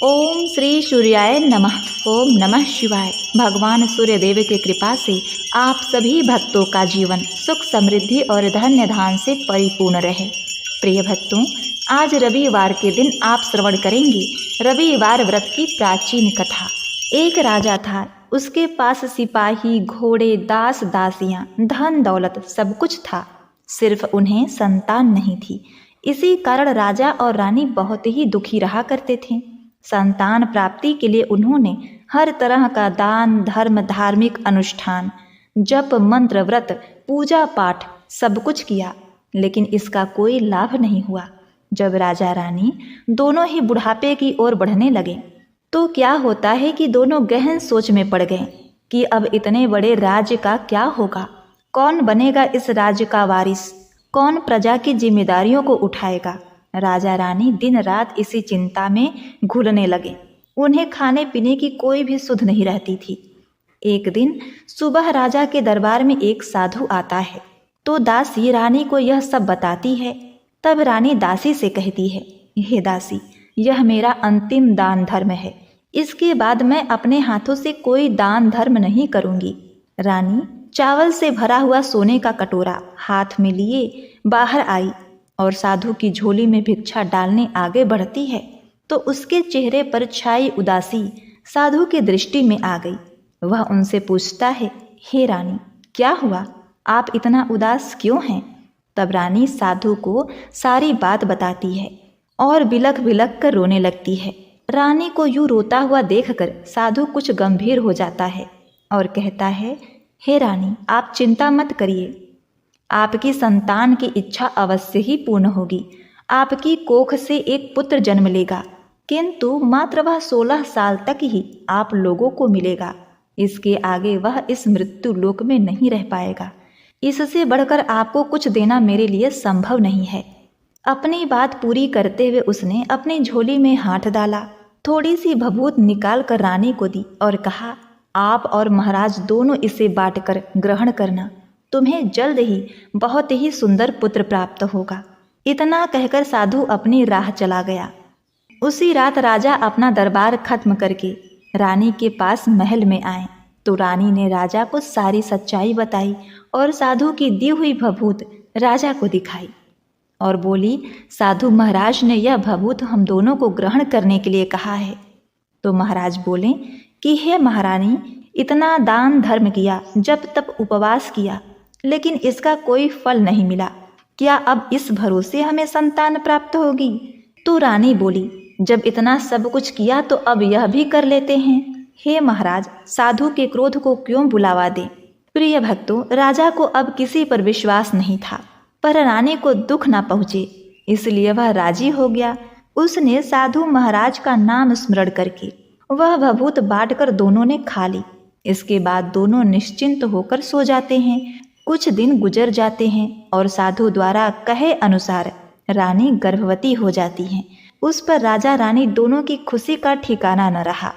ओम श्री सूर्याय नमः। ओम नमः शिवाय। भगवान सूर्य देव की कृपा से आप सभी भक्तों का जीवन सुख समृद्धि और धन्य धान से परिपूर्ण रहे। प्रिय भक्तों, आज रविवार के दिन आप श्रवण करेंगे रविवार व्रत की प्राचीन कथा। एक राजा था, उसके पास सिपाही, घोड़े, दास दासियां, धन दौलत सब कुछ था, सिर्फ उन्हें संतान नहीं थी। इसी कारण राजा और रानी बहुत ही दुखी रहा करते थे। संतान प्राप्ति के लिए उन्होंने हर तरह का दान धर्म, धार्मिक अनुष्ठान, जप, मंत्र, व्रत, पूजा पाठ सब कुछ किया, लेकिन इसका कोई लाभ नहीं हुआ। जब राजा रानी दोनों ही बुढ़ापे की ओर बढ़ने लगे तो क्या होता है कि दोनों गहन सोच में पड़ गए कि अब इतने बड़े राज्य का क्या होगा, कौन बनेगा इस राज्य का वारिस, कौन प्रजा की जिम्मेदारियों को उठाएगा। राजा रानी दिन रात इसी चिंता में घुलने लगे। उन्हें खाने पीने की कोई भी सुध नहीं रहती थी। एक दिन सुबह राजा के दरबार में एक साधु आता है तो दासी रानी को यह सब बताती है। तब रानी दासी से कहती है, हे दासी, यह मेरा अंतिम दान धर्म है, इसके बाद मैं अपने हाथों से कोई दान धर्म नहीं करूंगी। रानी चावल से भरा हुआ सोने का कटोरा हाथ में लिए बाहर आई और साधु की झोली में भिक्षा डालने आगे बढ़ती है तो उसके चेहरे पर छाई उदासी साधु की दृष्टि में आ गई। वह उनसे पूछता है, हे रानी, क्या हुआ, आप इतना उदास क्यों हैं? तब रानी साधु को सारी बात बताती है और बिलख बिलख कर रोने लगती है। रानी को यूं रोता हुआ देखकर साधु कुछ गंभीर हो जाता है और कहता है, हे रानी, आप चिंता मत करिए, आपकी संतान की इच्छा अवश्य ही पूर्ण होगी। आपकी कोख से एक पुत्र जन्म लेगा, किंतु मात्र वह 16 साल तक ही आप लोगों को मिलेगा। इसके आगे वह इस मृत्यु लोक में नहीं रह पाएगा। इससे बढ़कर आपको कुछ देना मेरे लिए संभव नहीं है। अपनी बात पूरी करते हुए उसने अपनी झोली में हाथ डाला, थोड़ी सी भभूत निकाल कर रानी को दी और कहा, आप और महाराज दोनों इसे बांटकर ग्रहण करना, तुम्हें जल्द ही बहुत ही सुंदर पुत्र प्राप्त होगा। इतना कहकर साधु अपनी राह चला गया। उसी रात राजा अपना दरबार खत्म करके रानी के पास महल में आए तो रानी ने राजा को सारी सच्चाई बताई और साधु की दी हुई भभूत राजा को दिखाई और बोली, साधु महाराज ने यह भभूत हम दोनों को ग्रहण करने के लिए कहा है। तो महाराज बोले कि हे महारानी, इतना दान धर्म किया, जब तब उपवास किया, लेकिन इसका कोई फल नहीं मिला। क्या अब इस भरोसे हमें संतान प्राप्त होगी? तो रानी बोली, जब इतना सब कुछ किया तो अब यह भी कर लेते हैं। हे महाराज, साधु के क्रोध को क्यों बुलावा दें? प्रिय भक्तों, राजा को अब किसी पर विश्वास नहीं था, पर रानी को दुख ना पहुँचे इसलिए वह राजी हो गया। उसने साधु महाराज का नाम स्मरण करके वह भभूत बांटकर दोनों ने खा ली। इसके बाद दोनों निश्चिंत होकर सो जाते हैं। कुछ दिन गुजर जाते हैं और साधु द्वारा कहे अनुसार रानी गर्भवती हो जाती हैं। उस पर राजा रानी दोनों की खुशी का ठिकाना न रहा।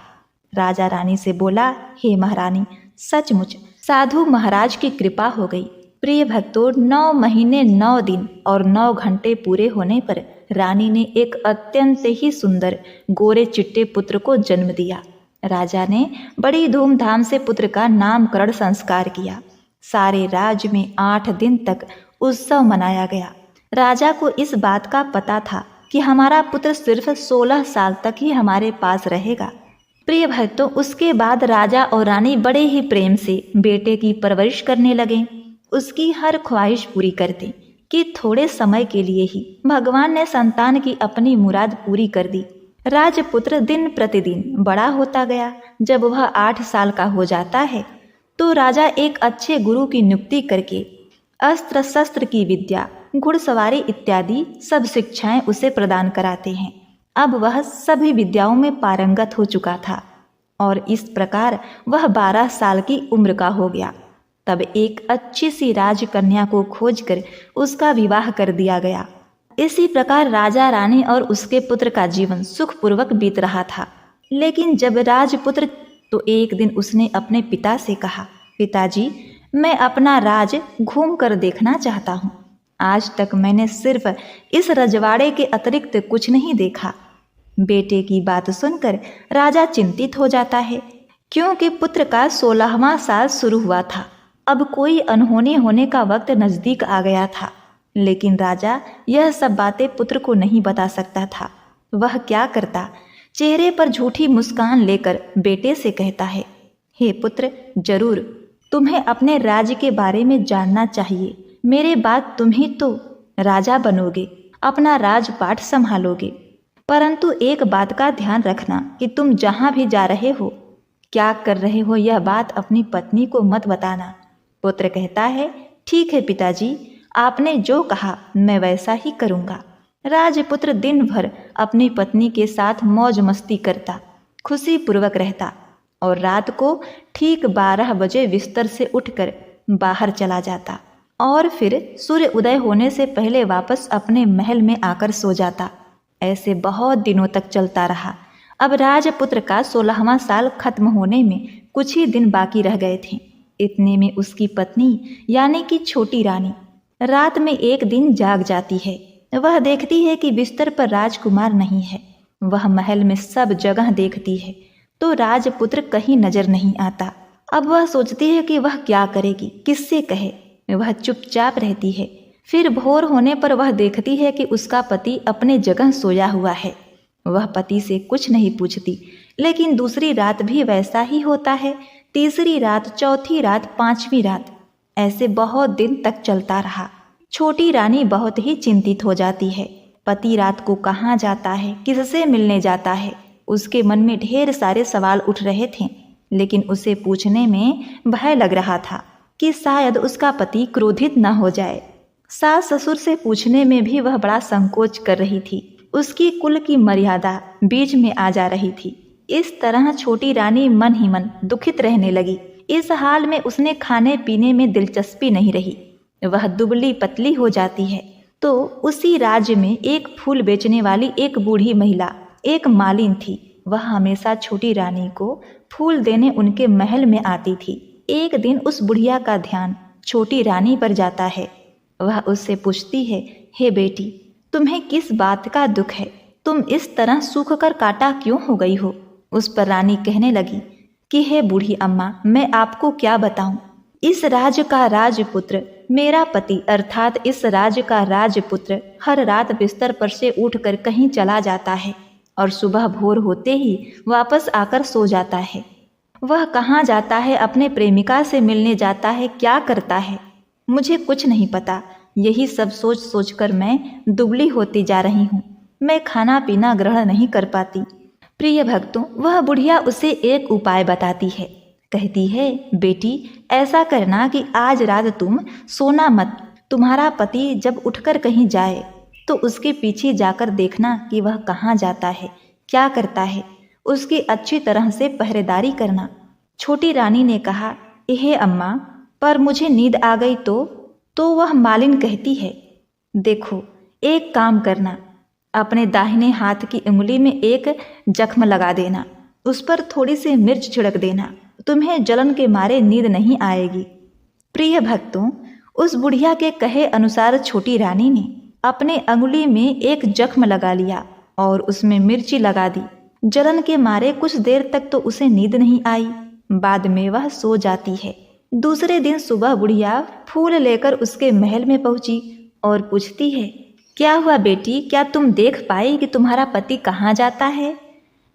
राजा रानी से बोला, हे महारानी, सचमुच साधु महाराज की कृपा हो गई। प्रिय भक्तों, 9 महीने 9 दिन और 9 घंटे पूरे होने पर रानी ने एक अत्यंत ही सुंदर गोरे चिट्टे पुत्र को जन्म दिया। राजा ने बड़ी धूमधाम से पुत्र का नामकरण संस्कार किया। सारे राज्य में 8 दिन तक उत्सव मनाया गया। राजा को इस बात का पता था कि हमारा पुत्र सिर्फ 16 साल तक ही हमारे पास रहेगा। प्रिय भक्तों, उसके बाद राजा और रानी बड़े ही प्रेम से बेटे की परवरिश करने लगे। उसकी हर ख्वाहिश पूरी करते कि थोड़े समय के लिए ही भगवान ने संतान की अपनी मुराद पूरी कर दी। राजपुत्र दिन प्रतिदिन बड़ा होता गया। जब वह 8 साल का हो जाता है तो राजा एक अच्छे गुरु की नियुक्ति करके अस्त्र शस्त्र की विद्या, घुड़सवारी इत्यादि सब शिक्षाएं उसे प्रदान कराते हैं। अब वह सभी विद्याओं में पारंगत हो चुका था और इस प्रकार वह 12 साल की उम्र का हो गया। तब एक अच्छी सी राजकन्या को खोजकर उसका विवाह कर दिया गया। इसी प्रकार राजा रानी और उसके पुत्र का जीवन सुखपूर्वक बीत रहा था। लेकिन जब राजपुत्र तो एक दिन उसने अपने पिता से कहा, पिताजी, मैं अपना राज घूम कर देखना चाहता हूँ। आज तक मैंने सिर्फ इस रजवाड़े के अतिरिक्त कुछ नहीं देखा। बेटे की बात सुनकर राजा चिंतित हो जाता है, क्योंकि पुत्र का 16वां साल शुरू हुआ था। अब कोई अनहोनी होने का वक्त नजदीक आ गया था। लेकिन राजा यह सब बातें पुत्र को नहीं बता सकता था। वह क्या करता, चेहरे पर झूठी मुस्कान लेकर बेटे से कहता है, हे पुत्र, जरूर तुम्हें अपने राज्य के बारे में जानना चाहिए। मेरे बाद तुम ही तो राजा बनोगे, अपना राजपाट संभालोगे। परंतु एक बात का ध्यान रखना कि तुम जहाँ भी जा रहे हो, क्या कर रहे हो, यह बात अपनी पत्नी को मत बताना। पुत्र कहता है, ठीक है पिताजी, आपने जो कहा मैं वैसा ही करूँगा। राजपुत्र दिन भर अपनी पत्नी के साथ मौज मस्ती करता, खुशी पूर्वक रहता और रात को ठीक 12 बजे बिस्तर से उठकर बाहर चला जाता और फिर सूर्य उदय होने से पहले वापस अपने महल में आकर सो जाता। ऐसे बहुत दिनों तक चलता रहा। अब राजपुत्र का 16वां साल खत्म होने में कुछ ही दिन बाकी रह गए थे। इतने में उसकी पत्नी यानी कि छोटी रानी रात में एक दिन जाग जाती है। वह देखती है कि बिस्तर पर राजकुमार नहीं है। वह महल में सब जगह देखती है तो राजपुत्र कहीं नजर नहीं आता। अब वह सोचती है कि वह क्या करेगी, किससे कहे। वह चुपचाप रहती है। फिर भोर होने पर वह देखती है कि उसका पति अपने जगह सोया हुआ है। वह पति से कुछ नहीं पूछती, लेकिन दूसरी रात भी वैसा ही होता है। तीसरी रात, चौथी रात, 5वीं रात, ऐसे बहुत दिन तक चलता रहा। छोटी रानी बहुत ही चिंतित हो जाती है। पति रात को कहाँ जाता है, किससे मिलने जाता है, उसके मन में ढेर सारे सवाल उठ रहे थे। लेकिन उसे पूछने में भय लग रहा था कि शायद उसका पति क्रोधित न हो जाए। सास ससुर से पूछने में भी वह बड़ा संकोच कर रही थी। उसकी कुल की मर्यादा बीच में आ जा रही थी। इस तरह छोटी रानी मन ही मन दुखित रहने लगी। इस हाल में उसने खाने पीने में दिलचस्पी नहीं रही। वह दुबली पतली हो जाती है। तो उसी राज्य में एक फूल बेचने वाली एक बूढ़ी महिला, एक मालिन थी। वह हमेशा छोटी रानी को फूल देने उनके महल में आती थी। एक दिन उस बुढ़िया का ध्यान छोटी रानी पर जाता है। वह उससे पूछती है, हे बेटी, तुम्हें किस बात का दुख है? तुम इस तरह सूख कर काटा क्यों हो गई हो? उस पर रानी कहने लगी कि हे बूढ़ी अम्मा, मैं आपको क्या बताऊं। इस राज्य का राजपुत्र, मेरा पति अर्थात इस राज्य का राजपुत्र, हर रात बिस्तर पर से उठकर कहीं चला जाता है और सुबह भोर होते ही वापस आकर सो जाता है। वह कहाँ जाता है, अपने प्रेमिका से मिलने जाता है, क्या करता है, मुझे कुछ नहीं पता। यही सब सोच सोच कर मैं दुबली होती जा रही हूँ। मैं खाना पीना ग्रहण नहीं कर पाती। प्रिय भक्तों, वह बुढ़िया उसे एक उपाय बताती है। कहती है, बेटी ऐसा करना कि आज रात तुम सोना मत। तुम्हारा पति जब उठकर कहीं जाए तो उसके पीछे जाकर देखना कि वह कहाँ जाता है, क्या करता है। उसकी अच्छी तरह से पहरेदारी करना। छोटी रानी ने कहा, हे अम्मा, पर मुझे नींद आ गई तो वह मालिन कहती है, देखो एक काम करना, अपने दाहिने हाथ की उंगली में एक जख्म लगा देना, उस पर थोड़ी सी मिर्च छिड़क देना, तुम्हें जलन के मारे नींद नहीं आएगी। प्रिय भक्तों, उस बुढ़िया के कहे अनुसार छोटी रानी ने अपने अंगुली में एक जख्म लगा लिया और उसमें मिर्ची लगा दी। जलन के मारे कुछ देर तक तो उसे नींद नहीं आई। बाद में वह सो जाती है। दूसरे दिन सुबह बुढ़िया फूल लेकर उसके महल में पहुंची और पूछती है, क्या हुआ बेटी, क्या तुम देख पाई कि तुम्हारा पति कहाँ जाता है?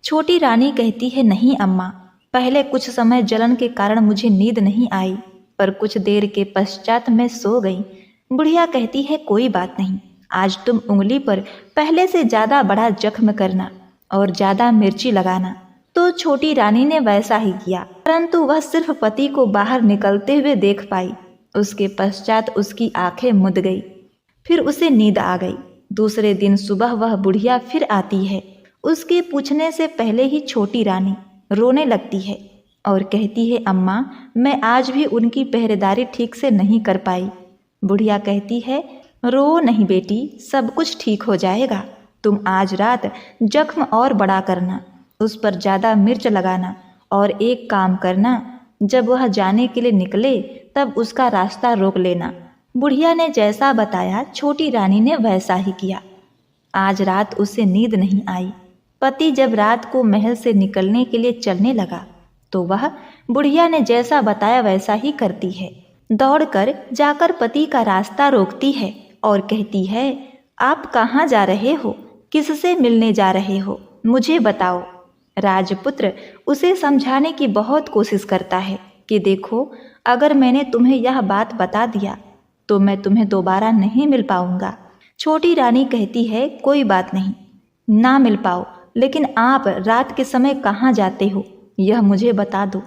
छोटी रानी कहती है, नहीं अम्मा, पहले कुछ समय जलन के कारण मुझे नींद नहीं आई, पर कुछ देर के पश्चात मैं सो गई। बुढ़िया कहती है, कोई बात नहीं, आज तुम उंगली पर पहले से ज़्यादा बड़ा जख्म करना और ज़्यादा मिर्ची लगाना। तो छोटी रानी ने वैसा ही किया, परंतु वह सिर्फ पति को बाहर निकलते हुए देख पाई। उसके पश्चात उसकी आंखें मुद गई। फिर उसे नींद आ गई। दूसरे दिन सुबह वह बुढ़िया फिर आती है। उसके पूछने से पहले ही छोटी रानी रोने लगती है और कहती है, अम्मा, मैं आज भी उनकी पहरेदारी ठीक से नहीं कर पाई। बुढ़िया कहती है, रो नहीं बेटी, सब कुछ ठीक हो जाएगा। तुम आज रात जख्म और बड़ा करना, उस पर ज़्यादा मिर्च लगाना और एक काम करना, जब वह जाने के लिए निकले तब उसका रास्ता रोक लेना। बुढ़िया ने जैसा बताया छोटी रानी ने वैसा ही किया। आज रात उसे नींद नहीं आई, पति जब रात को महल से निकलने के लिए चलने लगा तो वह बुढ़िया ने जैसा बताया वैसा ही करती है। दौड़कर जाकर पति का रास्ता रोकती है और कहती है, आप कहाँ जा रहे हो? किससे मिलने जा रहे हो? मुझे बताओ। राजपुत्र उसे समझाने की बहुत कोशिश करता है कि देखो, अगर मैंने तुम्हें यह बात बता दिया तो मैं तुम्हें दोबारा नहीं मिल पाऊंगा। छोटी रानी कहती है, कोई बात नहीं, ना मिल पाओ, लेकिन आप रात के समय कहाँ जाते हो यह मुझे बता दो।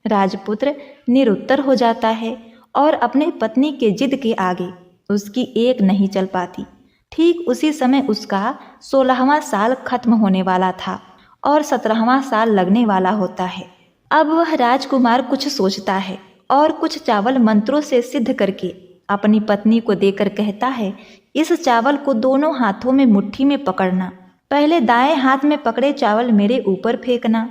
राजपुत्र निरुत्तर हो जाता है और अपने पत्नी के जिद के आगे उसकी एक नहीं चल पाती। ठीक उसी समय उसका 16वां साल खत्म होने वाला था और 17वां साल लगने वाला होता है। अब वह राजकुमार कुछ सोचता है और कुछ चावल मंत्रों से सिद्ध करके अपनी पत्नी को देकर कहता है, इस चावल को दोनों हाथों में मुट्ठी में पकड़ना। पहले दाएं हाथ में पकड़े चावल मेरे ऊपर फेंकना,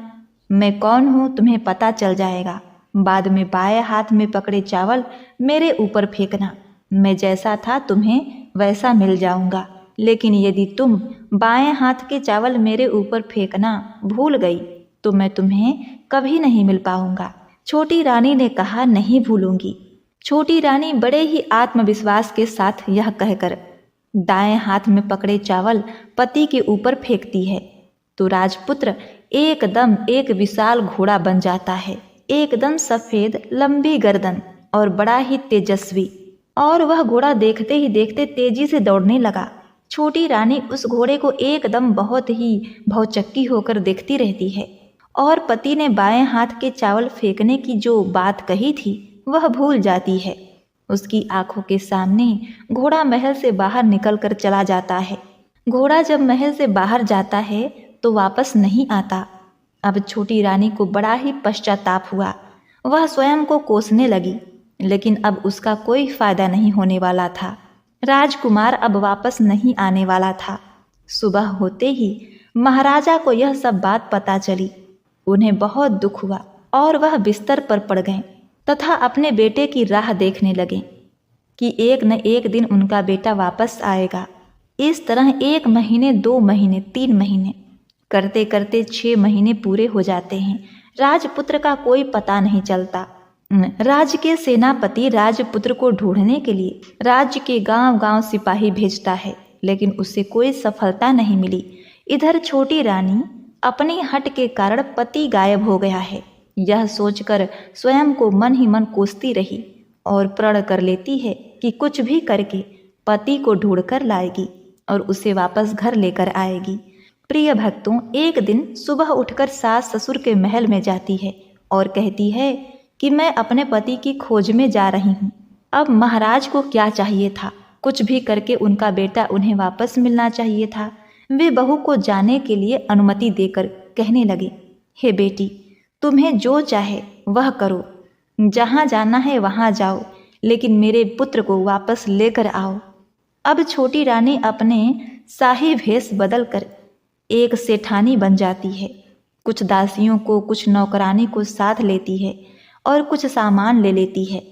मैं कौन हूँ तुम्हें पता चल जाएगा। बाद में बाएं हाथ में पकड़े चावल मेरे ऊपर फेंकना, मैं जैसा था तुम्हें वैसा मिल जाऊंगा। लेकिन यदि तुम बाएं हाथ के चावल मेरे ऊपर फेंकना भूल गई तो मैं तुम्हें कभी नहीं मिल पाऊंगा। छोटी रानी ने कहा, नहीं भूलूंगी। छोटी रानी बड़े ही आत्मविश्वास के साथ यह कहकर दाएं हाथ में पकड़े चावल पति के ऊपर फेंकती है तो राजपुत्र एकदम एक विशाल घोड़ा बन जाता है, एकदम सफेद, लंबी गर्दन और बड़ा ही तेजस्वी। और वह घोड़ा देखते ही देखते तेजी से दौड़ने लगा। छोटी रानी उस घोड़े को एकदम बहुत ही भौचक्की होकर देखती रहती है और पति ने बाएं हाथ के चावल फेंकने की जो बात कही थी वह भूल जाती है। उसकी आंखों के सामने घोड़ा महल से बाहर निकलकर चला जाता है। घोड़ा जब महल से बाहर जाता है तो वापस नहीं आता। अब छोटी रानी को बड़ा ही पश्चाताप हुआ। वह स्वयं को कोसने लगी, लेकिन अब उसका कोई फायदा नहीं होने वाला था। राजकुमार अब वापस नहीं आने वाला था। सुबह होते ही महाराजा को यह सब बात पता चली। उन्हें बहुत दुख हुआ और वह बिस्तर पर पड़ गए तथा अपने बेटे की राह देखने लगे कि एक न एक दिन उनका बेटा वापस आएगा। इस तरह 1 महीने, 2 महीने, 3 महीने करते करते 6 महीने पूरे हो जाते हैं। राजपुत्र का कोई पता नहीं चलता। राज्य के सेनापति राजपुत्र को ढूंढने के लिए राज्य के गांव-गांव सिपाही भेजता है, लेकिन उससे कोई सफलता नहीं मिली। इधर छोटी रानी अपनी हट के कारण पति गायब हो गया है यह सोचकर स्वयं को मन ही मन कोसती रही और प्रण कर लेती है कि कुछ भी करके पति को ढूंढ कर लाएगी और उसे वापस घर लेकर आएगी। प्रिय भक्तों, एक दिन सुबह उठकर सास ससुर के महल में जाती है और कहती है कि मैं अपने पति की खोज में जा रही हूँ। अब महाराज को क्या चाहिए था? कुछ भी करके उनका बेटा उन्हें वापस मिलना चाहिए था। वे बहू को जाने के लिए अनुमति देकर कहने लगे, हे बेटी, तुम्हें जो चाहे वह करो, जहाँ जाना है वहाँ जाओ, लेकिन मेरे पुत्र को वापस लेकर आओ। अब छोटी रानी अपने शाही भेष बदलकर एक सेठानी बन जाती है। कुछ दासियों को, कुछ नौकरानी को साथ लेती है और कुछ सामान ले लेती है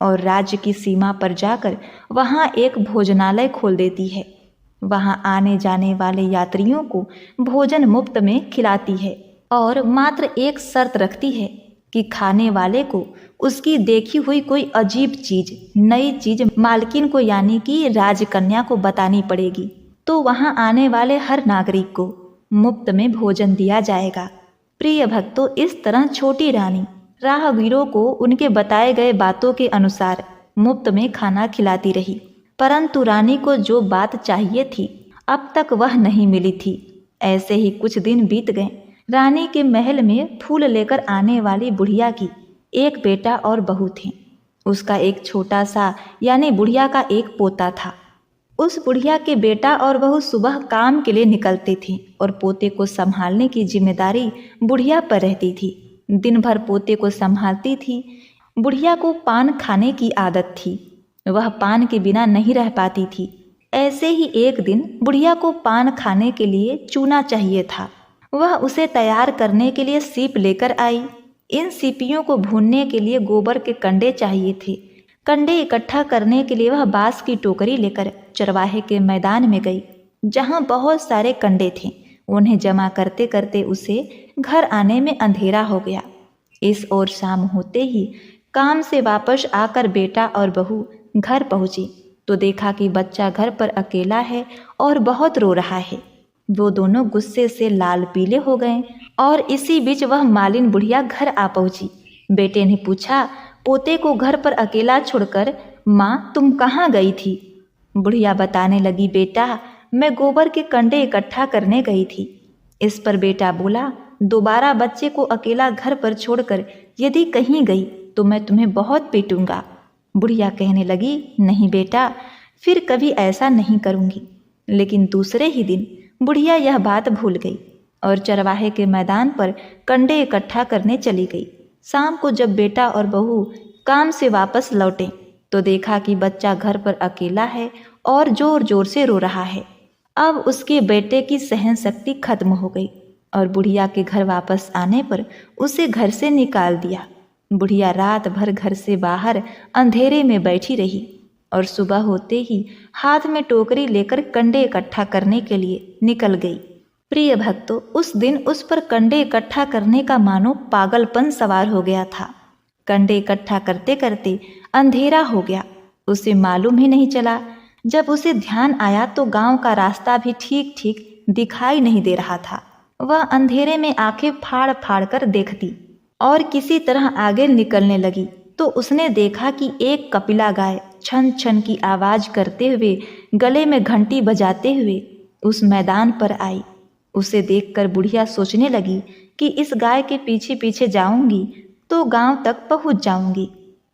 और राज्य की सीमा पर जाकर वहाँ एक भोजनालय खोल देती है। वहाँ आने जाने वाले यात्रियों को भोजन मुफ्त में खिलाती है और मात्र एक शर्त रखती है कि खाने वाले को उसकी देखी हुई कोई अजीब चीज, नई चीज मालकिन को यानी कि राजकन्या को बतानी पड़ेगी, तो वहाँ आने वाले हर नागरिक को मुफ्त में भोजन दिया जाएगा। प्रिय भक्तों, इस तरह छोटी रानी राहगीरों को उनके बताए गए बातों के अनुसार मुफ्त में खाना खिलाती रही, परंतु रानी को जो बात चाहिए थी अब तक वह नहीं मिली थी। ऐसे ही कुछ दिन बीत गए। रानी के महल में फूल लेकर आने वाली बुढ़िया की एक बेटा और बहू थे। उसका एक छोटा सा यानी बुढ़िया का एक पोता था। उस बुढ़िया के बेटा और बहू सुबह काम के लिए निकलते थे और पोते को संभालने की जिम्मेदारी बुढ़िया पर रहती थी। दिन भर पोते को संभालती थी। बुढ़िया को पान खाने की आदत थी, वह पान के बिना नहीं रह पाती थी। ऐसे ही एक दिन बुढ़िया को पान खाने के लिए चूना चाहिए था। वह उसे तैयार करने के लिए सीप लेकर आई। इन सीपियों को भूनने के लिए गोबर के कंडे चाहिए थे। कंडे इकट्ठा करने के लिए वह बांस की टोकरी लेकर चरवाहे के मैदान में गई, जहाँ बहुत सारे कंडे थे। उन्हें जमा करते करते उसे घर आने में अंधेरा हो गया। इस ओर शाम होते ही काम से वापस आकर बेटा और बहू घर पहुंची तो देखा कि बच्चा घर पर अकेला है और बहुत रो रहा है। वो दोनों गुस्से से लाल पीले हो गए और इसी बीच वह मालिन बुढ़िया घर आ पहुंची। बेटे ने पूछा, पोते को घर पर अकेला छोड़कर माँ तुम कहाँ गई थी? बुढ़िया बताने लगी, बेटा मैं गोबर के कंडे इकट्ठा करने गई थी। इस पर बेटा बोला, दोबारा बच्चे को अकेला घर पर छोड़कर यदि कहीं गई तो मैं तुम्हें बहुत पीटूंगा। बुढ़िया कहने लगी, नहीं बेटा, फिर कभी ऐसा नहीं करूंगी। लेकिन दूसरे ही दिन बुढ़िया यह बात भूल गई और चरवाहे के मैदान पर कंडे इकट्ठा करने चली गई। शाम को जब बेटा और बहू काम से वापस लौटे तो देखा कि बच्चा घर पर अकेला है और जोर जोर से रो रहा है। अब उसके बेटे की सहन शक्ति खत्म हो गई और बुढ़िया के घर वापस आने पर उसे घर से निकाल दिया। बुढ़िया रात भर घर से बाहर अंधेरे में बैठी रही और सुबह होते ही हाथ में टोकरी लेकर कंडे इकट्ठा करने के लिए निकल गई। प्रिय भक्तों, उस दिन उस पर कंडे इकट्ठा करने का मानो पागलपन सवार हो गया था। कंडे इकट्ठा करते करते अंधेरा हो गया, उसे मालूम ही नहीं चला। जब उसे ध्यान आया तो गांव का रास्ता भी ठीक ठीक दिखाई नहीं दे रहा था। वह अंधेरे में आंखें फाड़ फाड़ कर देखती और किसी तरह आगे निकलने लगी तो उसने देखा कि एक कपिला गाय छन छन की आवाज करते हुए गले में घंटी बजाते हुए उस मैदान पर आई। उसे देखकर बुढ़िया सोचने लगी कि इस गाय के पीछे पीछे जाऊंगी तो गांव तक पहुंच जाऊंगी।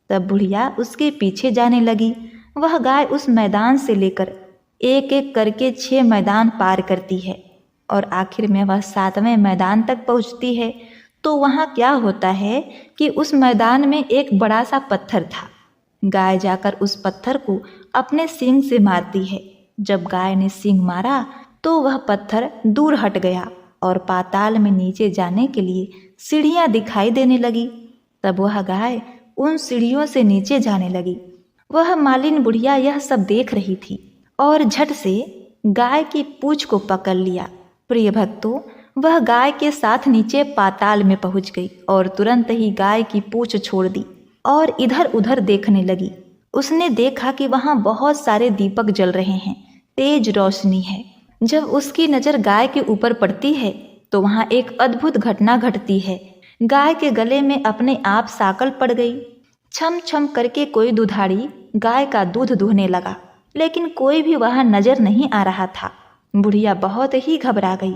तब बुढ़िया उसके पीछे जाने लगी। वह गाय उस मैदान से लेकर एक एक करके 6 मैदान पार करती है और आखिर में वह 7वें मैदान तक पहुंचती है। तो वहाँ क्या होता है कि उस मैदान में एक बड़ा सा पत्थर था। गाय जाकर उस पत्थर को अपने सींग से मारती है। जब गाय ने सींग मारा तो वह पत्थर दूर हट गया और पाताल में नीचे जाने के लिए सीढ़ियाँ दिखाई देने लगी। तब वह गाय उन सीढ़ियों से नीचे जाने लगी। वह मालिन बुढ़िया यह सब देख रही थी और झट से गाय की पूंछ को पकड़ लिया। प्रिय भक्तों, वह गाय के साथ नीचे पाताल में पहुंच गई और तुरंत ही गाय की पूंछ छोड़ दी और इधर उधर देखने लगी। उसने देखा कि वहां बहुत सारे दीपक जल रहे हैं, तेज रोशनी है। जब उसकी नज़र गाय के ऊपर पड़ती है तो वहां एक अद्भुत घटना घटती है। गाय के गले में अपने आप साकल पड़ गई। छम छम करके कोई दुधाड़ी गाय का दूध दूहने लगा, लेकिन कोई भी वहां नजर नहीं आ रहा था। बुढ़िया बहुत ही घबरा गई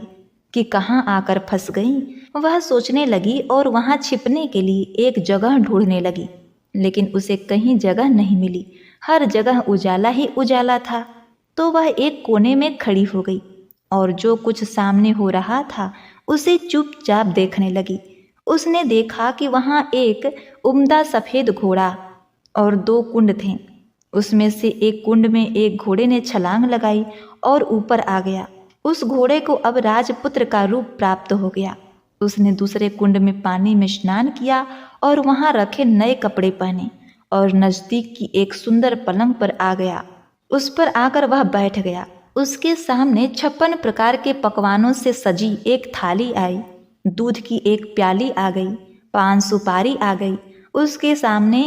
कि कहाँ आकर फंस गई। वह सोचने लगी और वहां छिपने के लिए एक जगह ढूंढने लगी, लेकिन उसे कहीं जगह नहीं मिली। हर जगह उजाला ही उजाला था। तो वह एक कोने में खड़ी हो गई और जो कुछ सामने हो रहा था उसे चुपचाप देखने लगी। उसने देखा कि वहां एक उम्दा सफेद घोड़ा और 2 कुंड थे। उसमें से एक कुंड में एक घोड़े ने छलांग लगाई और ऊपर आ गया। उस घोड़े को अब राजपुत्र का रूप प्राप्त हो गया। उसने दूसरे कुंड में पानी में स्नान किया और वहां रखे नए कपड़े पहने और नजदीक की एक सुंदर पलंग पर आ गया। उस पर आकर वह बैठ गया। उसके सामने 56 प्रकार के पकवानों से सजी एक थाली आई। दूध की एक प्याली आ गई, 5 सुपारी आ गई। उसके सामने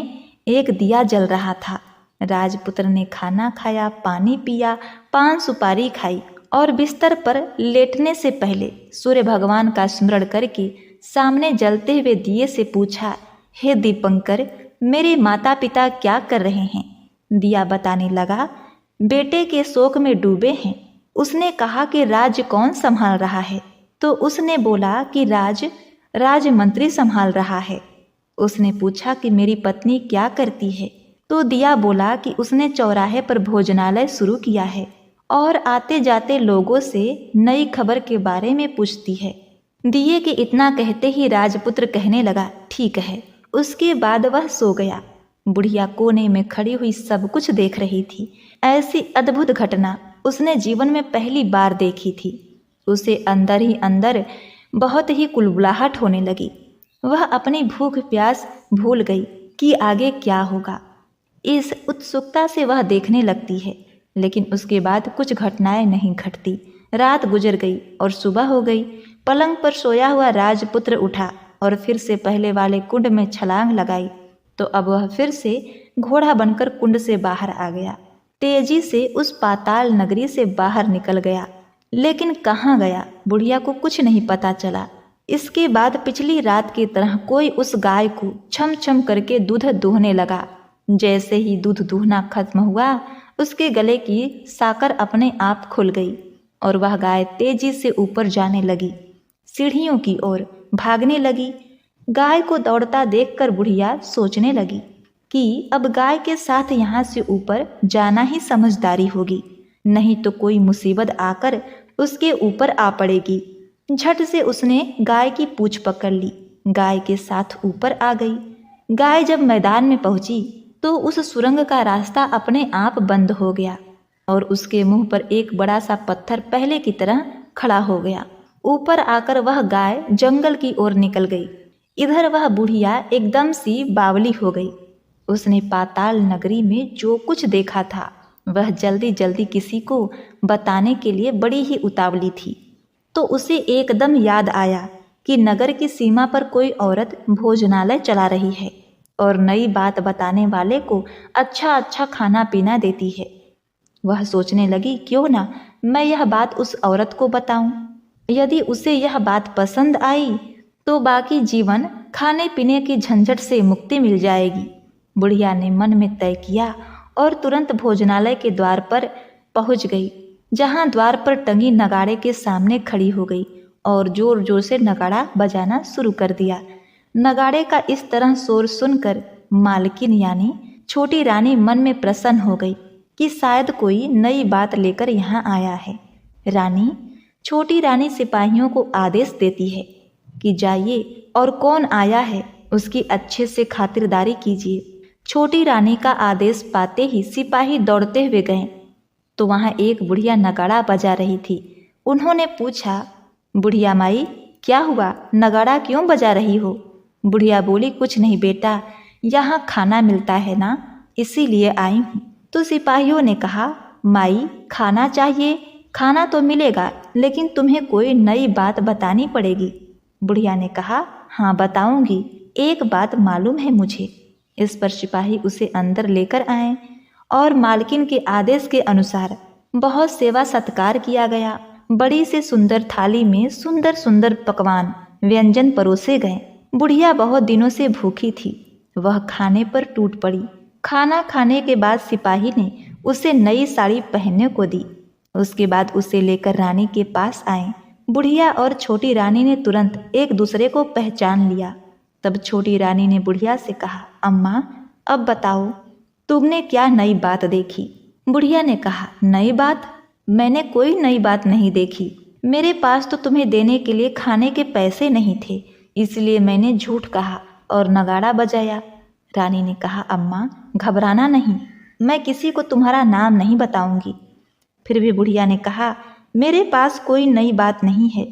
एक दिया जल रहा था। राजपुत्र ने खाना खाया, पानी पिया, 5 सुपारी खाई और बिस्तर पर लेटने से पहले सूर्य भगवान का स्मरण करके सामने जलते हुए दिए से पूछा, हे दीपंकर, मेरे माता पिता क्या कर रहे हैं? दिया बताने लगा, बेटे के शोक में डूबे हैं। उसने कहा कि राज्य कौन संभाल रहा है? तो उसने बोला कि राजमंत्री संभाल रहा है। उसने पूछा कि मेरी पत्नी क्या करती है? तो दिया बोला कि उसने चौराहे पर भोजनालय शुरू किया है और आते जाते लोगों से नई खबर के बारे में पूछती है। दिए के इतना कहते ही राजपुत्र कहने लगा, ठीक है। उसके बाद वह सो गया। बुढ़िया कोने में खड़ी हुई सब कुछ देख रही थी। ऐसी अद्भुत घटना उसने जीवन में पहली बार देखी थी। उसे अंदर ही अंदर बहुत ही कुलबुलाहट होने लगी। वह अपनी भूख प्यास भूल गई कि आगे क्या होगा। इस उत्सुकता से वह देखने लगती है, लेकिन उसके बाद कुछ घटनाएं नहीं घटती। रात गुजर गई और सुबह हो गई। पलंग पर सोया हुआ राजपुत्र उठा और फिर से पहले वाले कुंड में छलांग लगाई, तो अब वह फिर से घोड़ा बनकर कुंड से बाहर आ गया। तेजी से उस पाताल नगरी से बाहर निकल गया, लेकिन कहाँ गया बुढ़िया को कुछ नहीं पता चला। इसके बाद पिछली रात की तरह कोई उस गाय को छम छम करके दूध दूहने लगा। जैसे ही दूध दूहना खत्म हुआ, उसके गले की साकर अपने आप खुल गई और वह गाय तेजी से ऊपर जाने लगी, सीढ़ियों की ओर भागने लगी। गाय को दौड़ता देखकर बुढ़िया सोचने लगी कि अब गाय के साथ यहाँ से ऊपर जाना ही समझदारी होगी, नहीं तो कोई मुसीबत आकर उसके ऊपर आ पड़ेगी। झट से उसने गाय की पूंछ पकड़ ली, गाय के साथ ऊपर आ गई। गाय जब मैदान में पहुंची तो उस सुरंग का रास्ता अपने आप बंद हो गया और उसके मुंह पर एक बड़ा सा पत्थर पहले की तरह खड़ा हो गया। ऊपर आकर वह गाय जंगल की ओर निकल गई। इधर वह बुढ़िया एकदम सी बावली हो गई। उसने पाताल नगरी में जो कुछ देखा था वह जल्दी जल्दी किसी को बताने के लिए बड़ी ही उतावली थी। तो उसे एकदम याद आया कि नगर की सीमा पर कोई औरत भोजनालय चला रही है और नई बात बताने वाले को अच्छा अच्छा खाना पीना देती है। वह सोचने लगी, क्यों ना मैं यह बात उस औरत को बताऊं। यदि उसे यह बात पसंद आई तो बाकी जीवन खाने पीने की झंझट से मुक्ति मिल जाएगी। बुढ़िया ने मन में तय किया और तुरंत भोजनालय के द्वार पर पहुंच गई, जहां द्वार पर टंगी नगाड़े के सामने खड़ी हो गई और जोर जोर से नगाड़ा बजाना शुरू कर दिया। नगाड़े का इस तरह शोर सुनकर मालकिन यानी छोटी रानी मन में प्रसन्न हो गई कि शायद कोई नई बात लेकर यहाँ आया है। छोटी रानी सिपाहियों को आदेश देती है कि जाइए और कौन आया है उसकी अच्छे से खातिरदारी कीजिए। छोटी रानी का आदेश पाते ही सिपाही दौड़ते हुए गए तो वहाँ एक बुढ़िया नगाड़ा बजा रही थी। उन्होंने पूछा, बुढ़िया माई क्या हुआ, नगाड़ा क्यों बजा रही हो? बुढ़िया बोली, कुछ नहीं बेटा, यहाँ खाना मिलता है ना, इसीलिए आई हूँ। तो सिपाहियों ने कहा, माई खाना चाहिए, खाना तो मिलेगा लेकिन तुम्हें कोई नई बात बतानी पड़ेगी। बुढ़िया ने कहा, हाँ बताऊंगी, एक बात मालूम है मुझे। इस पर सिपाही उसे अंदर लेकर आए और मालकिन के आदेश के अनुसार बहुत सेवा सत्कार किया गया। बड़ी से सुंदर थाली में सुंदर सुंदर पकवान व्यंजन परोसे गए। बुढ़िया बहुत दिनों से भूखी थी, वह खाने पर टूट पड़ी। खाना खाने के बाद सिपाही ने उसे नई साड़ी पहनने को दी। उसके बाद उसे लेकर रानी के पास आए। बुढ़िया और छोटी रानी ने तुरंत एक दूसरे को पहचान लिया। तब छोटी रानी ने बुढ़िया से कहा, अम्मा अब बताओ तुमने क्या नई बात देखी? बुढ़िया ने कहा, नई बात? मैंने कोई नई बात नहीं देखी। मेरे पास तो तुम्हें देने के लिए खाने के पैसे नहीं थे, इसलिए मैंने झूठ कहा और नगाड़ा बजाया। रानी ने कहा, अम्मा घबराना नहीं, मैं किसी को तुम्हारा नाम नहीं बताऊंगी। फिर भी बुढ़िया ने कहा, मेरे पास कोई नई बात नहीं है।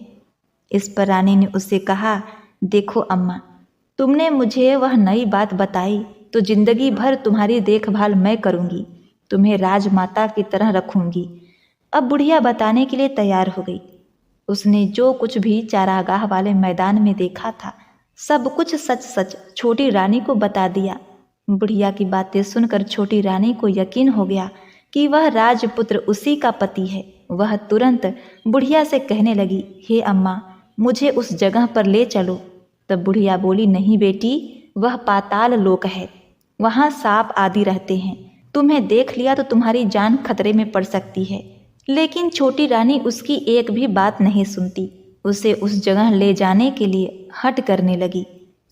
इस पर रानी ने उससे कहा, देखो अम्मा, तुमने मुझे वह नई बात बताई तो जिंदगी भर तुम्हारी देखभाल मैं करूंगी, तुम्हें राजमाता की तरह रखूंगी। अब बुढ़िया बताने के लिए तैयार हो गई। उसने जो कुछ भी चारागाह वाले मैदान में देखा था सब कुछ सच सच छोटी रानी को बता दिया। बुढ़िया की बातें सुनकर छोटी रानी को यकीन हो गया कि वह राजपुत्र उसी का पति है। वह तुरंत बुढ़िया से कहने लगी, हे अम्मा मुझे उस जगह पर ले चलो। तब बुढ़िया बोली, नहीं बेटी, वह पाताल लोक है, वहाँ सांप आदि रहते हैं, तुम्हें देख लिया तो तुम्हारी जान खतरे में पड़ सकती है। लेकिन छोटी रानी उसकी एक भी बात नहीं सुनती, उसे उस जगह ले जाने के लिए हट करने लगी।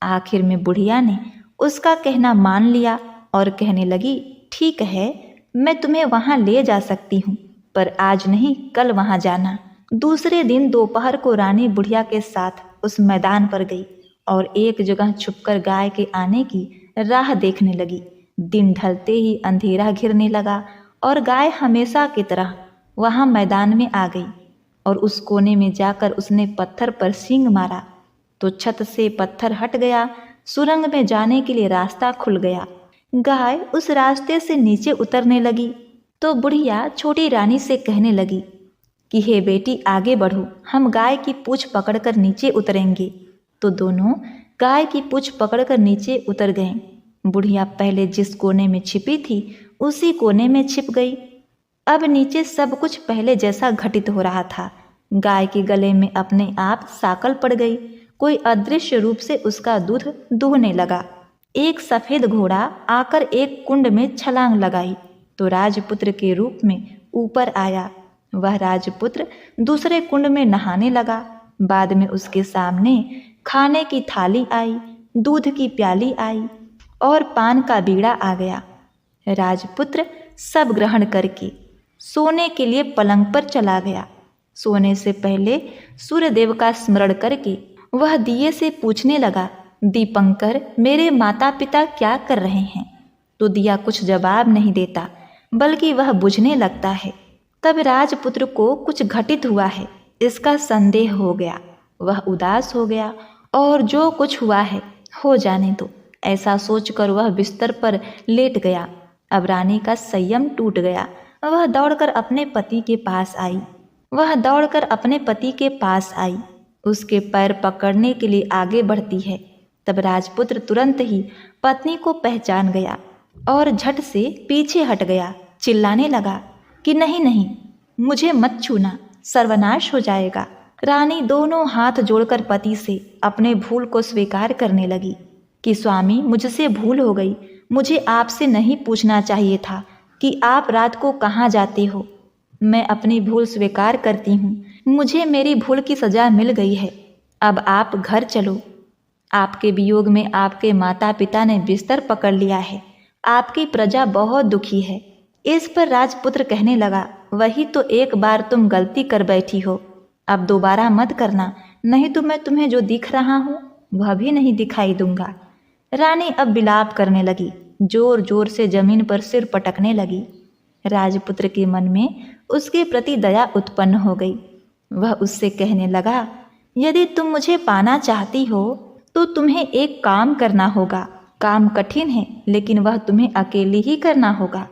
आखिर में बुढ़िया ने उसका कहना मान लिया और कहने लगी, ठीक है मैं तुम्हें वहाँ ले जा सकती हूँ, पर आज नहीं कल वहाँ जाना। दूसरे दिन दोपहर को रानी बुढ़िया के साथ उस मैदान पर गई और एक जगह छुपकर गाय के आने की राह देखने लगी। दिन ढलते ही अंधेरा घिरने लगा और गाय हमेशा की तरह वहाँ मैदान में आ गई और उस कोने में जाकर उसने पत्थर पर सींग मारा तो छत से पत्थर हट गया। सुरंग में जाने के लिए रास्ता खुल गया। गाय उस रास्ते से नीचे उतरने लगी तो बुढ़िया छोटी रानी से कहने लगी कि हे बेटी आगे बढ़ो, हम गाय की पूंछ पकड़कर नीचे उतरेंगे। तो दोनों गाय की पूंछ पकड़कर नीचे उतर गए। बुढ़िया पहले जिस कोने में छिपी थी उसी कोने में छिप गई। अब नीचे सब कुछ पहले जैसा घटित हो रहा था। गाय के गले में अपने आप साकल पड़ गई। कोई अदृश्य रूप से उसका दूध दूहने लगा। एक सफेद घोड़ा आकर एक कुंड में छलांग लगाई तो राजपुत्र के रूप में ऊपर आया। वह राजपुत्र दूसरे कुंड में नहाने लगा। बाद में उसके सामने खाने की थाली आई, दूध की प्याली आई और पान का बीड़ा आ गया। राजपुत्र सब ग्रहण करके सोने के लिए पलंग पर चला गया। सोने से पहले सूर्यदेव का स्मरण करके वह दिए से पूछने लगा, दीपंकर मेरे माता पिता क्या कर रहे हैं? तो दिया कुछ जवाब नहीं देता, बल्कि वह बुझने लगता है। तब राजपुत्र को कुछ घटित हुआ है इसका संदेह हो गया। वह उदास हो गया और जो कुछ हुआ है हो जाने दो, ऐसा सोचकर वह बिस्तर पर लेट गया। अब रानी का संयम टूट गया। वह दौड़कर अपने पति के पास आई। उसके पैर पकड़ने के लिए आगे बढ़ती है। तब राजपुत्र तुरंत ही पत्नी को पहचान गया और झट से पीछे हट गया। चिल्लाने लगा कि नहीं नहीं, मुझे मत छूना, सर्वनाश हो जाएगा। रानी दोनों हाथ जोड़कर पति से अपने भूल को स्वीकार करने लगी कि स्वामी मुझसे भूल हो गई। मुझे आपसे नहीं पूछना चाहिए था कि आप रात को कहाँ जाते हो। मैं अपनी भूल स्वीकार करती हूँ। मुझे मेरी भूल की सजा मिल गई है। अब आप घर चलो। आपके वियोग में आपके माता पिता ने बिस्तर पकड़ लिया है। आपकी प्रजा बहुत दुखी है। इस पर राजपुत्र कहने लगा, वही तो एक बार तुम गलती कर बैठी हो, अब दोबारा मत करना, नहीं तो मैं तुम्हें जो दिख रहा हूँ वह भी नहीं दिखाई दूंगा। रानी अब विलाप करने लगी, जोर जोर से जमीन पर सिर पटकने लगी। राजपुत्र के मन में उसके प्रति दया उत्पन्न हो गई। वह उससे कहने लगा, यदि तुम मुझे पाना चाहती हो तो तुम्हें एक काम करना होगा। काम कठिन है लेकिन वह तुम्हें अकेले ही करना होगा।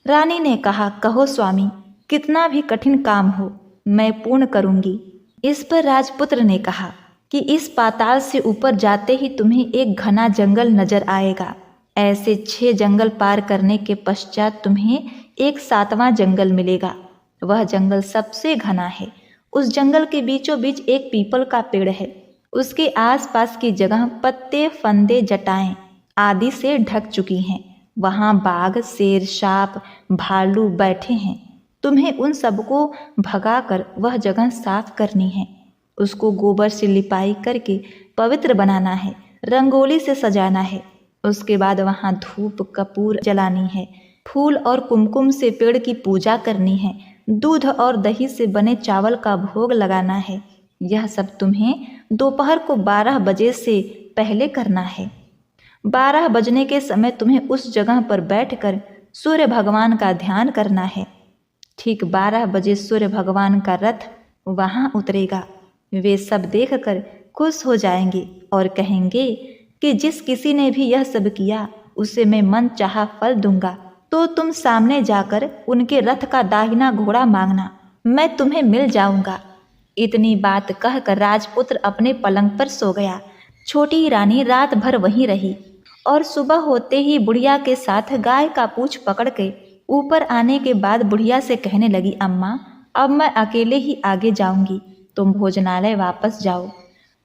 रानी ने कहा, कहो स्वामी, कितना भी कठिन काम हो मैं पूर्ण करूंगी। इस पर राजपुत्र ने कहा कि इस पाताल से ऊपर जाते ही तुम्हें एक घना जंगल नजर आएगा। ऐसे 6 जंगल पार करने के पश्चात तुम्हें एक 7वां जंगल मिलेगा। वह जंगल सबसे घना है। उस जंगल के बीचों बीच एक पीपल का पेड़ है। उसके आसपास की जगह पत्ते, फंदे, जटाएं आदि से ढक चुकी हैं। वहाँ बाघ, शेर, सांप, भालू बैठे हैं। तुम्हें उन सबको भगाकर वह जगह साफ करनी है। उसको गोबर से लिपाई करके पवित्र बनाना है, रंगोली से सजाना है। उसके बाद वहाँ धूप कपूर जलानी है, फूल और कुमकुम से पेड़ की पूजा करनी है, दूध और दही से बने चावल का भोग लगाना है। यह सब तुम्हें दोपहर को 12 बजे से पहले करना है। 12 बजने के समय तुम्हें उस जगह पर बैठकर सूर्य भगवान का ध्यान करना है। ठीक 12 बजे सूर्य भगवान का रथ वहाँ उतरेगा। वे सब देखकर खुश हो जाएंगे और कहेंगे कि जिस किसी ने भी यह सब किया उसे मैं मन चाहा फल दूंगा। तो तुम सामने जाकर उनके रथ का दाहिना घोड़ा मांगना, मैं तुम्हें मिल जाऊंगा। इतनी बात कहकर राजपुत्र अपने पलंग पर सो गया। छोटी रानी रात भर वहीं रही और सुबह होते ही बुढ़िया के साथ गाय का पूंछ पकड़ के ऊपर आने के बाद बुढ़िया से कहने लगी, अम्मा अब मैं अकेले ही आगे जाऊंगी, तुम भोजनालय वापस जाओ।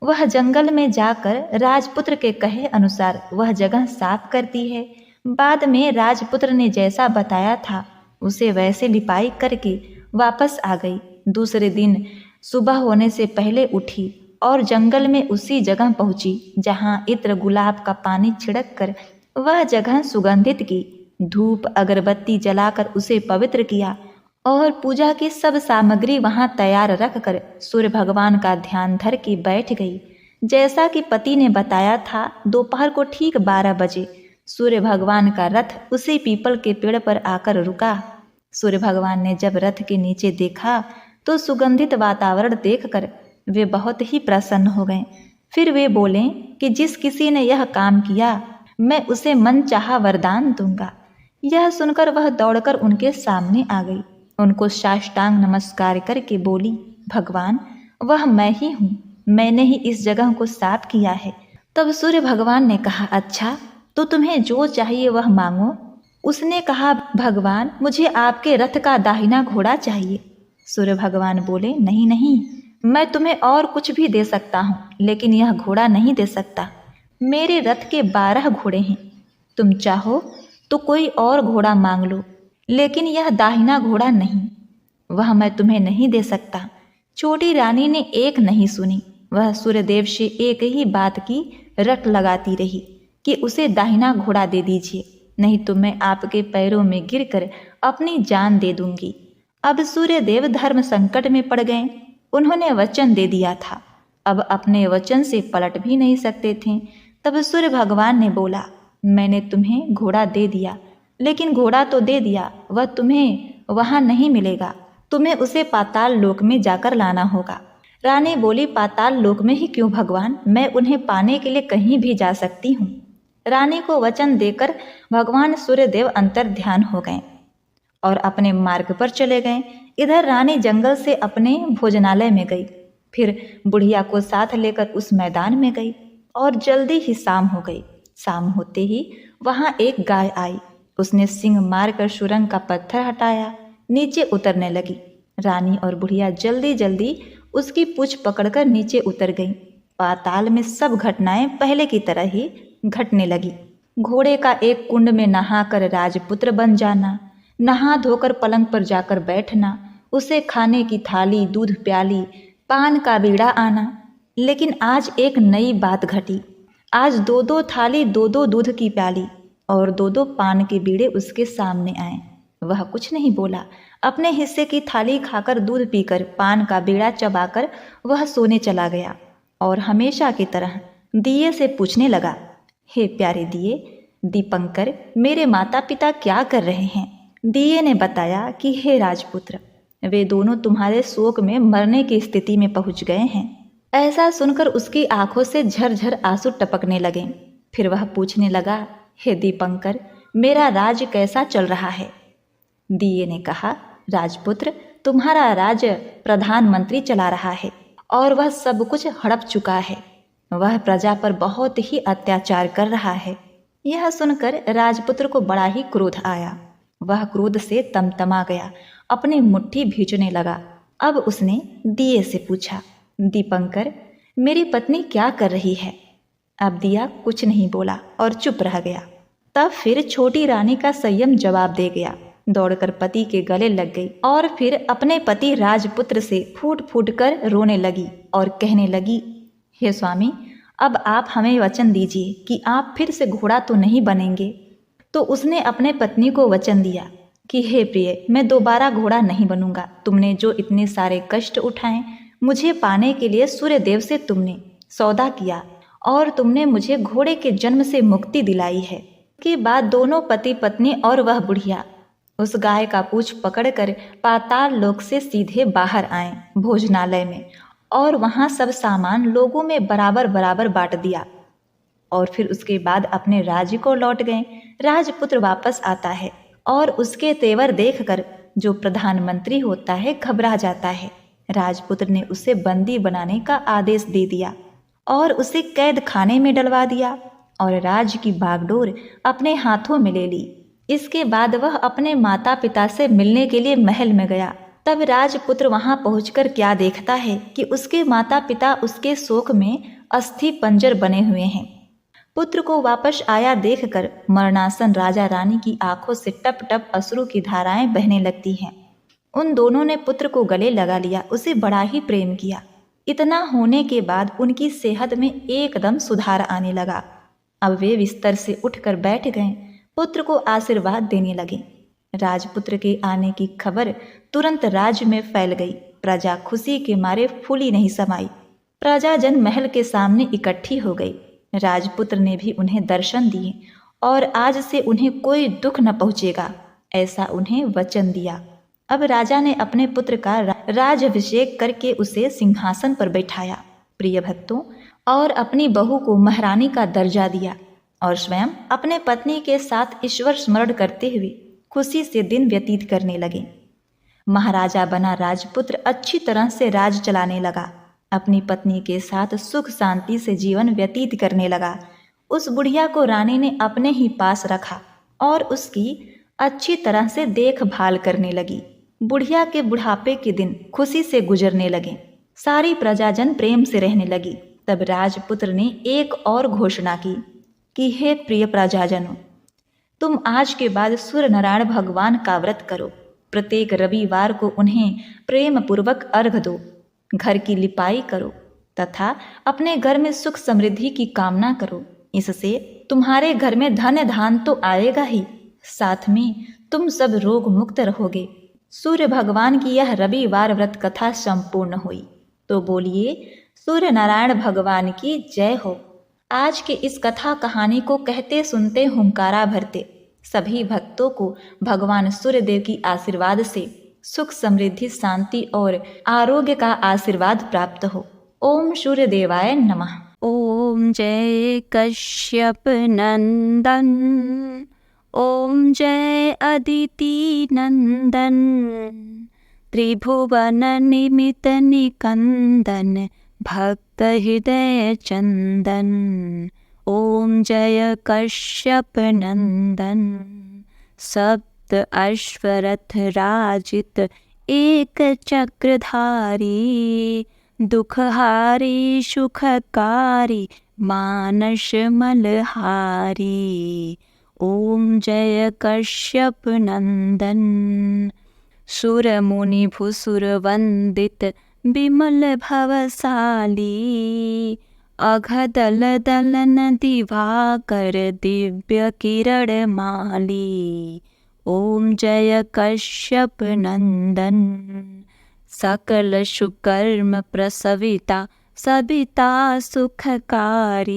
वह जंगल में जाकर राजपुत्र के कहे अनुसार वह जगह साफ करती है। बाद में राजपुत्र ने जैसा बताया था उसे वैसे लिपाई करके वापस आ गई। दूसरे दिन सुबह होने से पहले उठी और जंगल में उसी जगह पहुंची जहां इत्र गुलाब का पानी छिड़क कर वह जगह सुगंधित की। धूप अगरबत्ती जलाकर उसे पवित्र किया और पूजा की सब सामग्री वहां तैयार रखकर सूर्य भगवान का ध्यान धर के बैठ गई। जैसा कि पति ने बताया था, दोपहर को ठीक 12 बजे सूर्य भगवान का रथ उसी पीपल के पेड़ पर आकर रुका। सूर्य भगवान ने जब रथ के नीचे देखा तो सुगंधित वातावरण देखकर वे बहुत ही प्रसन्न हो गए। फिर वे बोले कि जिस किसी ने यह काम किया मैं उसे मन चाहा वरदान दूंगा। यह सुनकर वह दौड़कर उनके सामने आ गई उनको साष्टांग नमस्कार करके बोली, भगवान वह मैं ही हूँ, मैंने ही इस जगह को साफ किया है। तब सूर्य भगवान ने कहा, अच्छा तो तुम्हें जो चाहिए वह मांगो। उसने कहा, भगवान मुझे आपके रथ का दाहिना घोड़ा चाहिए। सूर्य भगवान बोले, नहीं नहीं, मैं तुम्हें और कुछ भी दे सकता हूँ, लेकिन यह घोड़ा नहीं दे सकता। मेरे रथ के 12 घोड़े हैं, तुम चाहो तो कोई और घोड़ा मांग लो, लेकिन यह दाहिना घोड़ा नहीं, वह मैं तुम्हें नहीं दे सकता। छोटी रानी ने एक नहीं सुनी, वह सूर्यदेव से एक ही बात की रट लगाती रही कि उसे दाहिना घोड़ा दे दीजिए, नहीं तो मैं आपके पैरों में गिरकर अपनी जान दे दूंगी। अब सूर्यदेव धर्म संकट में पड़ गए। उन्होंने वचन दे दिया था, अब अपने वचन से पलट भी नहीं सकते थे। तब सूर्य भगवान ने बोला, मैंने तुम्हें घोड़ा दे दिया, लेकिन घोड़ा तो दे दिया, वह तुम्हें वहां नहीं मिलेगा, तुम्हें उसे पाताल लोक में जाकर लाना होगा। रानी बोली, पाताल लोक में ही क्यों भगवान, मैं उन्हें पाने के लिए कहीं भी जा सकती हूँ। रानी को वचन देकर भगवान सूर्यदेव अंतर ध्यान हो गए और अपने मार्ग पर चले गए। इधर रानी जंगल से अपने भोजनालय में गई, फिर बुढ़िया को साथ लेकर उस मैदान में गई और जल्दी ही शाम हो गई। शाम होते ही वहां एक गाय आई, उसने सींग मारकर सुरंग का पत्थर हटाया, नीचे उतरने लगी। रानी और बुढ़िया जल्दी जल्दी उसकी पूंछ पकड़कर नीचे उतर गईं। पाताल में सब घटनाएं पहले की तरह ही घटने लगी। घोड़े का एक कुंड में नहाकर राजपुत्र बन जाना, नहा धोकर पलंग पर जाकर बैठना, उसे खाने की थाली, दूध प्याली, पान का बीड़ा आना। लेकिन आज एक नई बात घटी। आज 2-2 थाली, 2-2 दूध की प्याली और 2-2 पान के बीड़े उसके सामने आए। वह कुछ नहीं बोला, अपने हिस्से की थाली खाकर, दूध पीकर, पान का बीड़ा चबाकर वह सोने चला गया और हमेशा की तरह दिए से पूछने लगा, हे प्यारे दिए, दीपंकर, मेरे माता पिता क्या कर रहे हैं? दिए ने बताया कि हे राजपुत्र, वे दोनों तुम्हारे शोक में मरने की स्थिति में पहुंच गए हैं। ऐसा सुनकर उसकी आंखों से झरझर आंसू टपकने लगे। फिर वह पूछने लगा, हे दीपंकर, मेरा राज कैसा चल रहा है? दिए ने कहा, राजपुत्र, तुम्हारा राज प्रधानमंत्री चला रहा है और वह सब कुछ हड़प चुका है। वह प्रजा पर बहुत ही अत्याचार कर रहा है। यह सुनकर राजपुत्र को बड़ा ही क्रोध आया। वह क्रोध से तमतमा गया, अपनी मुट्ठी भींचने लगा। अब उसने दिए से पूछा, दीपंकर, मेरी पत्नी क्या कर रही है? अब दिया कुछ नहीं बोला और चुप रह गया। तब फिर छोटी रानी का संयम जवाब दे गया, दौड़कर पति के गले लग गई और फिर अपने पति राजपुत्र से फूट फूट कर रोने लगी और कहने लगी, हे स्वामी, अब आप हमें वचन दीजिए कि आप फिर से घोड़ा तो नहीं बनेंगे। तो उसने अपने पत्नी को वचन दिया कि हे प्रिय, मैं दोबारा घोड़ा नहीं बनूंगा। तुमने जो इतने सारे कष्ट उठाए, मुझे पाने के लिए सूर्यदेव से तुमने सौदा किया और तुमने मुझे घोड़े के जन्म से मुक्ति दिलाई है। के बाद दोनों पति पत्नी और वह बुढ़िया उस गाय का पूंछ पकड़कर पाताल लोक से सीधे बाहर आए भोजनालय में और वहां सब सामान लोगों में बराबर बराबर बांट दिया और फिर उसके बाद अपने राज्य को लौट गए। राजपुत्र वापस आता है और उसके तेवर देखकर जो प्रधानमंत्री होता है घबरा जाता है। राजपुत्र ने उसे बंदी बनाने का आदेश दे दिया और उसे कैद खाने में डलवा दिया और राज्य की बागडोर अपने हाथों में ले ली। इसके बाद वह अपने माता पिता से मिलने के लिए महल में गया। तब राजपुत्र वहां पहुंचकर क्या देखता है कि उसके माता पिता उसके शोक में अस्थि पंजर बने हुए हैं। पुत्र को वापस आया देखकर मरणासन राजा रानी की आंखों से टप टप अश्रु की धाराएं बहने लगती हैं। उन दोनों ने पुत्र को गले लगा लिया, उसे बड़ा ही प्रेम किया। इतना होने के बाद उनकी सेहत में एकदम सुधार आने लगा। अब वे बिस्तर से उठकर बैठ गए, पुत्र को आशीर्वाद देने लगे। राजपुत्र के आने की खबर तुरंत राज्य में फैल गई। प्रजा खुशी के मारे फूली नहीं समाई। प्रजाजन महल के सामने इकट्ठी हो गई। राजपुत्र ने भी उन्हें दर्शन दिए और आज से उन्हें कोई दुख न पहुंचेगा, ऐसा उन्हें वचन दिया। अब राजा ने अपने पुत्र का राजाभिषेक करके उसे सिंहासन पर बैठाया, प्रिय भक्तों, और अपनी बहू को महारानी का दर्जा दिया और स्वयं अपने पत्नी के साथ ईश्वर स्मरण करते हुए खुशी से दिन व्यतीत करने लगे। महाराजा बना राजपुत्र अच्छी तरह से राज चलाने लगा। अपनी पत्नी के साथ सुख शांति से जीवन व्यतीत करने लगा। उस बुढ़िया को रानी ने अपने ही पास रखा और उसकी अच्छी तरह से देखभाल करने लगी। बुढ़िया के बुढ़ापे के दिन खुशी से गुजरने लगे। सारी प्रजाजन प्रेम से रहने लगी। तब राजपुत्र ने एक और घोषणा की कि हे प्रिय प्रजाजनों, तुम आज के बाद सूर्य नारायण भगवान का व्रत करो। प्रत्येक रविवार को उन्हें प्रेम पूर्वक अर्घ दो, घर की लिपाई करो तथा अपने घर में सुख समृद्धि की कामना करो। इससे तुम्हारे घर में धन धान तो आएगा ही, साथ में तुम सब रोग मुक्त रहोगे। सूर्य भगवान की यह रविवार व्रत कथा संपूर्ण हुई। तो बोलिए सूर्य नारायण भगवान की जय हो। आज के इस कथा कहानी को कहते सुनते हुंकारा भरते सभी भक्तों को भगवान सूर्यदेव की आशीर्वाद से सुख समृद्धि शांति और आरोग्य का आशीर्वाद प्राप्त हो। ओम सूर्य देवाय नमः। ओम जय कश्यप नंदन, ओम जय अदिति नंदन, त्रिभुवन निमित निकंदन, भक्त हृदय चंदन। ओम जय कश्यप नंदन, सप्त अश्वरथ राजित एक चक्रधारी, दुखहारी सुखकारी मानस मलहारी। ओम जय कश्यप नंदन, सुर मुनि भूसुर वंदित विमल भवशाली, अघदल दलन दिवाकर दिव्य किरण माली। ओम जय कश्यप नंदन, सकल सुकर्म प्रसविता सविता सुखकारी,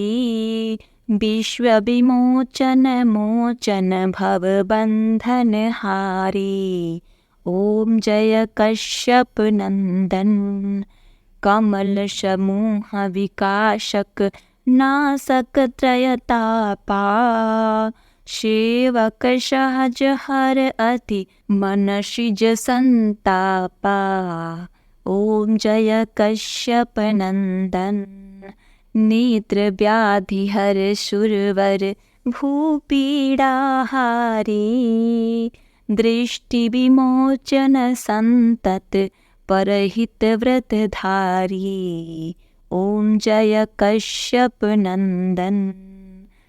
विश्व विमोचन मोचन भव बंधन हारी। ओम जय कश्यप नंदन, कमल समूह विकासक नासक त्रयतापा, सेवक सहज हर अति मनसिज संतापा। ओम जय कश्यप नंदन, नेत्र व्याधि हर सुरवर भूपीड़ा हारी, दृष्टि विमोचन संतत परहित व्रत धारी। ओम जय कश्यप नंदन,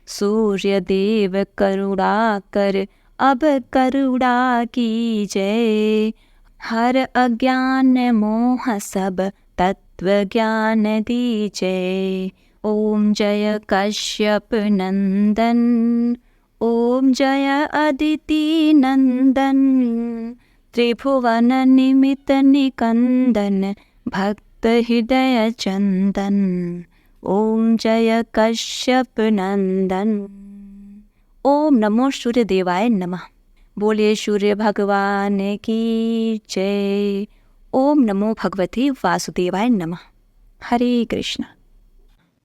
सूर्य देव करुणा कर अब करुणा कीजय, हर अज्ञान मोह सब तत्व ज्ञान दीजय। ओम जय कश्यप नंदन, ओम जय अदिति नंदन, त्रिभुवन निमित निकंदन, भक्त हृदय चंदन। ओम जय कश्यप नंदन। ओम नमो सूर्य देवाय नमः। बोलिए सूर्य भगवान की जय। ओम नमो भगवते वासुदेवाय नमः। हरे कृष्ण।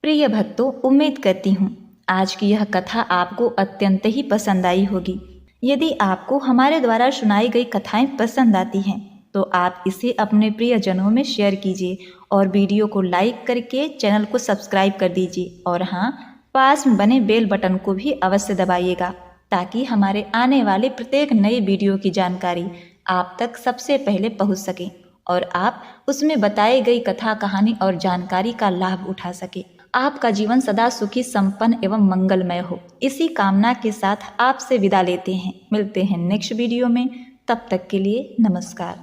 प्रिय भक्तों, उम्मीद करती हूँ आज की यह कथा आपको अत्यंत ही पसंद आई होगी। यदि आपको हमारे द्वारा सुनाई गई कथाएं पसंद आती हैं तो आप इसे अपने प्रियजनों में शेयर कीजिए और वीडियो को लाइक करके चैनल को सब्सक्राइब कर दीजिए। और हाँ, पास में बने बेल बटन को भी अवश्य दबाइएगा ताकि हमारे आने वाले प्रत्येक नए वीडियो की जानकारी आप तक सबसे पहले पहुंच सके और आप उसमें बताई गई कथा कहानी और जानकारी का लाभ उठा सके। आपका जीवन सदा सुखी संपन्न एवं मंगलमय हो, इसी कामना के साथ आपसे विदा लेते हैं। मिलते हैं नेक्स्ट वीडियो में। तब तक के लिए नमस्कार।